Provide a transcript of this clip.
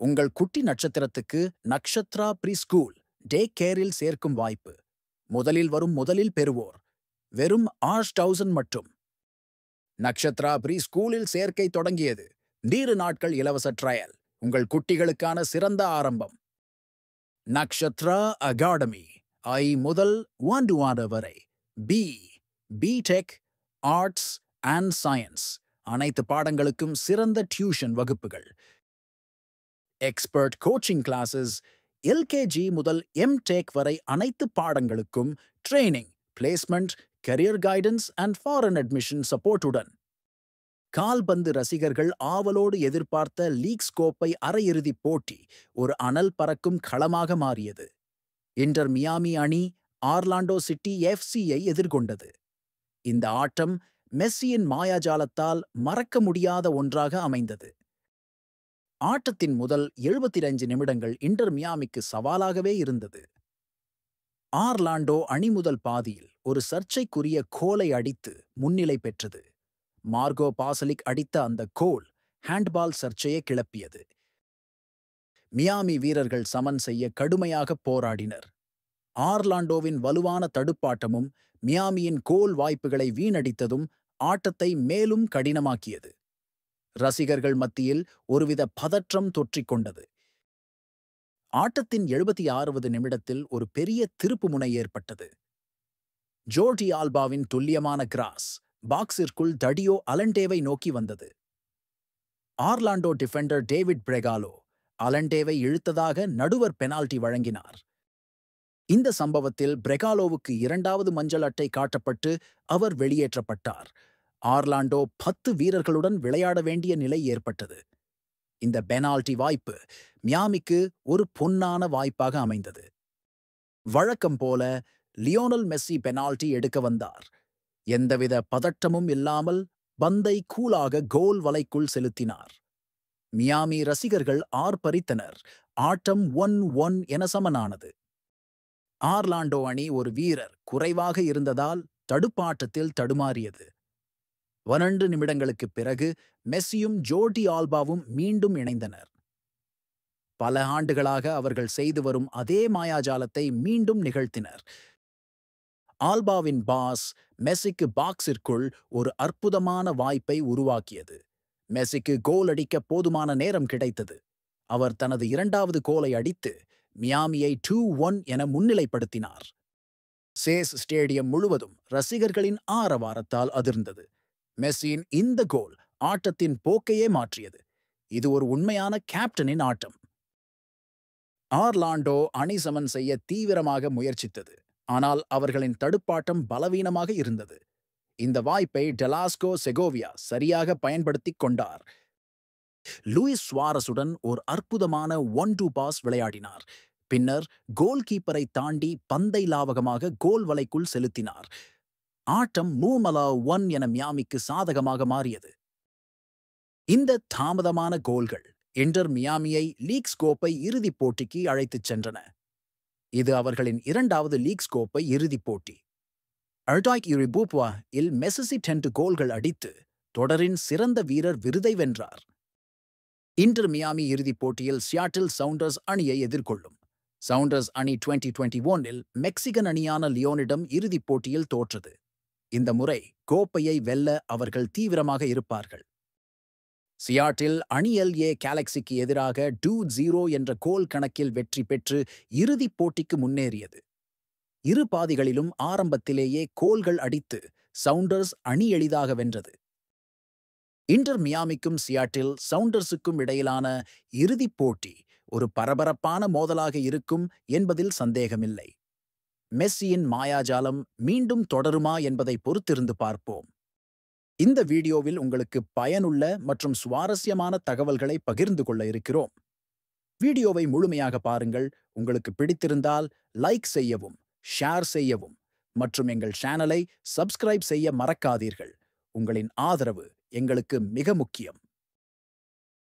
உங்கள் குட்டி நட்சத்திரத்துக்கு நக்ஷத்ரா ப்ரீ ஸ்கூல் டே கேரில் சேர்க்கும் வாய்ப்பு. முதலில் பெறுவோர் வெறும் $1000 மட்டும். நக்ஷத்ரா ப்ரீ ஸ்கூலில் சேர்க்கை தொடங்கியது. 7 நாட்கள் இலவச ட்ரையல். உங்கள் குட்டிகளுக்கான சிறந்த ஆரம்பம். நக்ஷத்ரா அகாடமி ஐ முதல் 1 வரை. பிடெக், ஆர்ட்ஸ் அண்ட் சயின்ஸ் அனைத்து பாடங்களுக்கும் சிறந்த டியூஷன் வகுப்புகள். எக்ஸ்பர்ட் கோச்சிங் கிளாஸஸ் எல்கேஜி முதல் எம்டெக் வரை அனைத்து பாடங்களுக்கும் training, placement, career guidance and foreign admission சப்போர்ட்டுடன். கால்பந்து ரசிகர்கள் ஆவலோடு எதிர்பார்த்த லீக்ஸ் கோப்பை அரையிறுதிப் போட்டி ஒரு அனல் பறக்கும் களமாக மாறியது. இன்டர் மியாமி அணி ஆர்லாண்டோ சிட்டி எஃப்சியை எதிர்கொண்டது. இந்த ஆட்டம் மெஸ்ஸியின் மாயாஜாலத்தால் மறக்க முடியாத ஒன்றாக அமைந்தது. ஆட்டத்தின் முதல் 75 நிமிடங்கள் இன்டர் மியாமிக்கு சவாலாகவே இருந்தது. ஆர்லாண்டோ அணி முதல் பாதியில் ஒரு சர்ச்சைக்குரிய கோலை அடித்து முன்னிலை பெற்றது. மார்கோ பாசலிக் அடித்த அந்த கோல் ஹேண்ட்பால் சர்ச்சையை கிளப்பியது. மியாமி வீரர்கள் சமன் செய்ய கடுமையாக போராடினர். ஆர்லாண்டோவின் வலுவான தடுப்பாட்டமும் மியாமியின் கோல் வாய்ப்புகளை வீணடித்ததும் ஆட்டத்தை மேலும் கடினமாக்கியது. ரசிகர்கள் மத்தியில் ஒருவித பதற்றம் தொற்றிக்கொண்டது. ஆட்டத்தின் 76வது நிமிடத்தில் ஒரு பெரிய திருப்புமுனை ஏற்பட்டது. ஜோர்டி ஆல்பாவின் துல்லியமான கிராஸ் பாக்ஸிற்குள் தடியோ அலண்டேவை நோக்கி வந்தது. ஆர்லாண்டோ டிஃபெண்டர் டேவிட் பிரெகாலோ அலண்டேவை இழுத்ததாக நடுவர் பெனால்டி வழங்கினார். இந்த சம்பவத்தில் பிரெகாலோவுக்கு 2வது மஞ்சள் அட்டை காட்டப்பட்டு அவர் வெளியேற்றப்பட்டார். ஆர்லாண்டோ 10 வீரர்களுடன் விளையாட வேண்டிய நிலை ஏற்பட்டது. இந்த பெனால்டி வாய்ப்பு மியாமிக்கு ஒரு பொன்னான வாய்ப்பாக அமைந்தது. வழக்கம் போல லியோனல் மெஸ்ஸி பெனால்டி எடுக்க வந்தார். எந்தவித பதட்டமும் இல்லாமல் பந்தை கூலாக கோல் வலைக்குள் செலுத்தினார். மியாமி ரசிகர்கள் ஆர்ப்பரித்தனர். ஆட்டம் 1-1 என சமனானது. ஆர்லாண்டோ அணி ஒரு வீரர் குறைவாக இருந்ததால் தடுப்பாட்டத்தில் தடுமாறியது. 12 நிமிடங்களுக்குப் பிறகு மெஸ்ஸியும் ஜோர்டி ஆல்பாவும் மீண்டும் இணைந்தனர். பல ஆண்டுகளாக அவர்கள் செய்து வரும் அதே மாயாஜாலத்தை மீண்டும் நிகழ்த்தினர். ஆல்பாவின் பாஸ் மெஸ்ஸிக்கு பாக்ஸிற்குள் ஒரு அற்புதமான வாய்ப்பை உருவாக்கியது. மெஸ்ஸிக்கு கோல் அடிக்க போதுமான நேரம் கிடைத்தது. அவர் தனது 2வது கோலை அடித்து மியாமியை 2-1 என முன்னிலைப்படுத்தினார். சேஸ் ஸ்டேடியம் முழுவதும் ரசிகர்களின் ஆரவாரத்தால் அதிர்ந்தது. மெஸ்ஸியின் இந்த கோல் ஆட்டத்தின் போக்கையே மாற்றியது. இது ஒரு உண்மையான கேப்டனின் ஆட்டம். ஆர்லாண்டோ அணி சமன் செய்ய தீவிரமாக முயற்சித்தது. ஆனால் அவர்களின் தடுப்பாட்டம் பலவீனமாக இருந்தது. இந்த வாய்ப்பை டெலாஸ்கோ செகோவியா சரியாக பயன்படுத்திக் கொண்டார். லூயிஸ் சுவாரஸுடன் ஒரு அற்புதமான 1-2 பாஸ் விளையாடினார். பின்னர் கோல் கீப்பரை தாண்டி பந்தை லாவகமாக கோல் வலைக்குள் செலுத்தினார். ஆட்டம் 3-1 என மியாமிக்கு சாதகமாக மாறியது. இந்த தாமதமான கோல்கள் இன்டர் மியாமியை லீக்ஸ் கோப்பை இறுதிப் போட்டிக்கு அழைத்துச் சென்றன. இது அவர்களின் 2வது லீக்ஸ் கோப்பை இறுதிப் போட்டி. அல்டாய்க் யூரிபூப்வா இல் மெஸ்ஸி 10 கோல்கள் அடித்து தொடரின் சிறந்த வீரர் விருதை வென்றார். இன்டர் மியாமி இறுதிப் போட்டியில் சியாட்டில் சவுண்டர்ஸ் அணியை எதிர்கொள்ளும். சவுண்டர்ஸ் அணி 2021 மெக்சிகன் அணியான லியோனிடம் இறுதிப் போட்டியில் தோற்றது. இந்த முறை கோப்பையை வெல்ல அவர்கள் தீவிரமாக இருப்பார்கள். சியாட்டில் அணி LA கேலக்சிக்கு எதிராக 2-0 என்ற கோல் கணக்கில் வெற்றி பெற்று இறுதிப் போட்டிக்கு முன்னேறியது. இரு பாதிகளிலும் ஆரம்பத்திலேயே கோல்கள் அடித்து சவுண்டர்ஸ் அணி எளிதாக வென்றது. இன்டர் மியாமிக்கும் சியாட்டில் சவுண்டர்ஸுக்கும் இடையிலான இறுதிப் போட்டி ஒரு பரபரப்பான மோதலாக இருக்கும் என்பதில் சந்தேகமில்லை. மெஸ்ஸியின் மாயாஜாலம் மீண்டும் தொடருமா என்பதை பொறுத்திருந்து பார்ப்போம். இந்த வீடியோவில் உங்களுக்கு பயனுள்ள மற்றும் சுவாரஸ்யமான தகவல்களை பகிர்ந்து கொள்ள இருக்கிறோம். வீடியோவை முழுமையாக பாருங்கள். உங்களுக்கு பிடித்திருந்தால் லைக் செய்யவும், ஷேர் செய்யவும் மற்றும் எங்கள் சேனலை சப்ஸ்கிரைப் செய்ய மறக்காதீர்கள். உங்களின் ஆதரவு எங்களுக்கு மிக முக்கியம்.